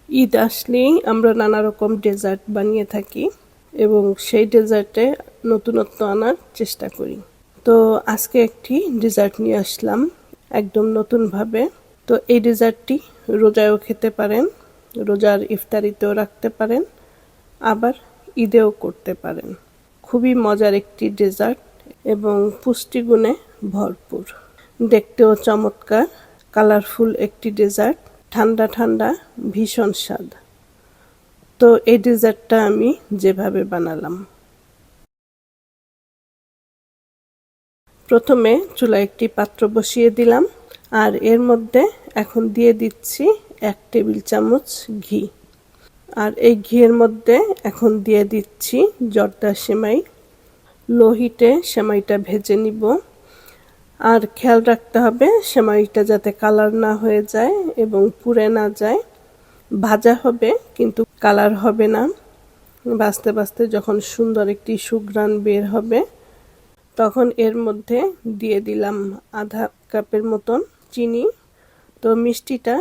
ঈদ আসলেই আমরা নানা রকম ডেজার্ট বানিয়ে থাকি এবং সেই ডেজার্টে নতুনত্ব আনার চেষ্টা করি। তো আজকে একটি ডেজার্ট নিয়ে আসলাম একদম নতুনভাবে। তো এই ডেজার্টটি রোজায়ও খেতে পারেন, রোজার ইফতারিতেও রাখতে পারেন, আবার ঈদেও করতে পারেন। খুবই মজার একটি ডেজার্ট এবং পুষ্টিগুণে ভরপুর, দেখতেও চমৎকার, কালারফুল একটি ডেজার্ট, ঠান্ডা ঠান্ডা, ভীষণ স্বাদ। তো এই ডেজার্টটা আমি যেভাবে বানালাম, প্রথমে চুলায় একটি পাত্র বসিয়ে দিলাম আর এর মধ্যে এখন দিয়ে দিচ্ছি 1 টেবিল চামচ ঘি। আর এই ঘিয়ের মধ্যে এখন দিয়ে দিচ্ছি জর্দা সেমাই। লো হিটে সেমাইটা ভেজে নিব। আর খেয়াল রাখতে হবে সেমাইটা যাতে কালার না হয়ে যায় এবং পুড়ে না যায়। ভাজা হবে কিন্তু কালার হবে না। ভাজতে ভাজতে যখন সুন্দর একটি সুঘ্রাণ বের হবে তখন এর মধ্যে দিয়ে দিলাম আধা কাপের মতন চিনি। তো মিষ্টিটা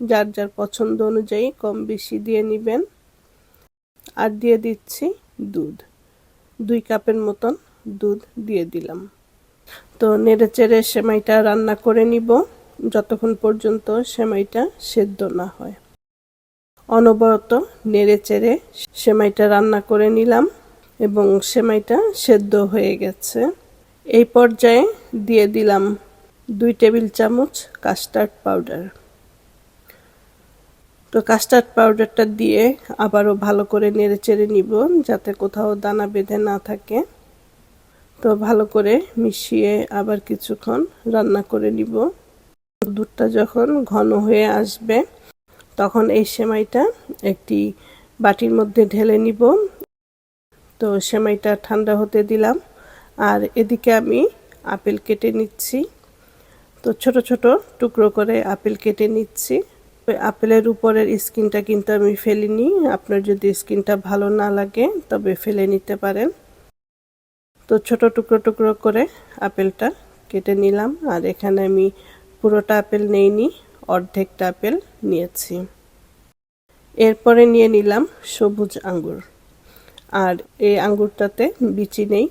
যার যার পছন্দ অনুযায়ী কম বেশি দিয়ে নেবেন। আর দিয়ে দিচ্ছি দুধ, 2 কাপের মতন দুধ দিয়ে দিলাম। তো নেড়েচেড়ে সেমাইটা রান্না করে নিব যতক্ষণ পর্যন্ত সেমাইটা সেদ্ধ না হয়। অনবরত নেড়েচেড়ে সেমাইটা রান্না করে নিলাম এবং সেমাইটা সেদ্ধ হয়ে গেছে। এই পর্যায়ে দিয়ে দিলাম 2 টেবিল চামচ কাস্টার্ড পাউডার। তো কাস্টার্ড পাউডারটা দিয়ে আবারও ভালো করে নেড়েচেড়ে নিব যাতে কোথাও দানা বেঁধে না থাকে। তো ভালো করে মিশিয়ে আবার কিছুক্ষণ রান্না করে নিব। দুধটা যখন ঘন হয়ে আসবে তখন এই সেমাইটা একটি বাটির মধ্যে ঢেলে নিব। তো সেমাইটা ঠান্ডা হতে দিলাম আর এদিকে আমি আপেল কেটে নিচ্ছি। তো ছোট ছোট টুকরো করে আপেল কেটে নিচ্ছি। আপেলের উপরের স্কিনটা কিন্তু আমি ফেলিনি, আপনার যদি স্কিনটা ভালো না লাগে তবে ফেলে নিতে পারেন। তো ছোট টুকরো টুকরো করে আপেলটা কেটে নিলাম আর এখানে আমি পুরোটা আপেল নেইনি, অর্ধেকটা আপেল নিয়েছি। এরপরে নিয়ে নিলাম সবুজ আঙ্গুর। আর এই আঙ্গুরটাতে বিচি নেই,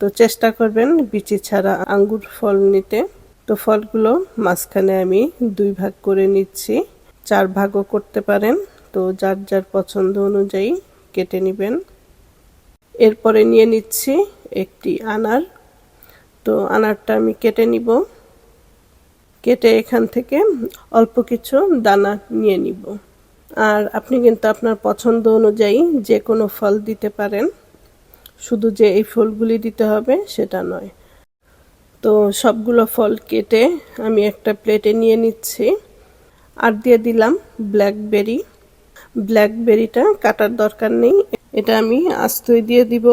তো চেষ্টা করবেন বিচি ছাড়া আঙ্গুর ফল নিতে। তো ফলগুলো মাঝখানে আমি 2 ভাগ করে নিচ্ছি, 4 ভাগও করতে পারেন। তো যার যার পছন্দ অনুযায়ী কেটে নেবেন। এরপরে নিয়ে নিচ্ছি একটি আনার। তো আনারটা আমি কেটে নিব। কেটে এখান থেকে অল্প কিছু দানা নিয়ে নিব। আর আপনি কিন্তু আপনার পছন্দ অনুযায়ী যে কোনো ফল দিতে পারেন, শুধু যে এই ফলগুলি দিতে হবে সেটা নয়। তো সবগুলো ফল কেটে আমি একটা প্লেটে নিয়ে নিচ্ছি। আর দিয়ে দিলাম ব্ল্যাকবেরি। ব্ল্যাকবেরিটা কাটার দরকার নেই, এটা আমি আস্তই দিয়ে দিব।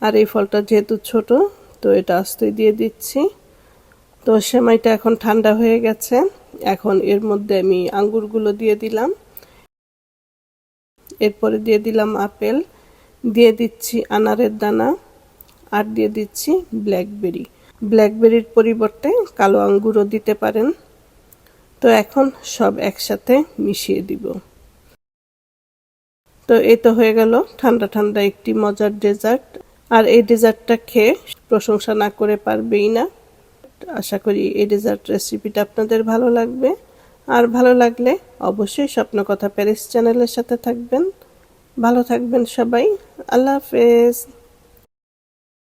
আর এই ফলটা যেহেতু ছোট তো এটা আস্তই দিয়ে দিচ্ছি। তো সেমাইটা এখন ঠান্ডা হয়ে গেছে, এখন এর মধ্যে আমি আঙ্গুরগুলো দিয়ে দিলাম। এরপরে দিয়ে দিলাম আপেল, দিয়ে দিচ্ছি আনারের দানা আর দিয়ে দিচ্ছি ব্ল্যাকবেরি। ব্ল্যাকবেরির পরিবর্তে কালো আঙ্গুরও দিতে পারেন। তো এখন সব একসাথে মিশিয়ে দিব। তো এই তো হয়ে গেল ঠান্ডা ঠান্ডা একটি মজার ডেজার্ট। আর এই ডেজার্টটা খেয়ে প্রশংসা না করে পারবেই না। আশা করি এই ডেজার্ট রেসিপিটা আপনাদের ভালো লাগবে। আর ভালো লাগলে অবশ্যই স্বপ্নকথা প্যারিস চ্যানেলের সাথে থাকবেন। ভালো থাকবেন সবাই। আল্লাহ হাফেজ।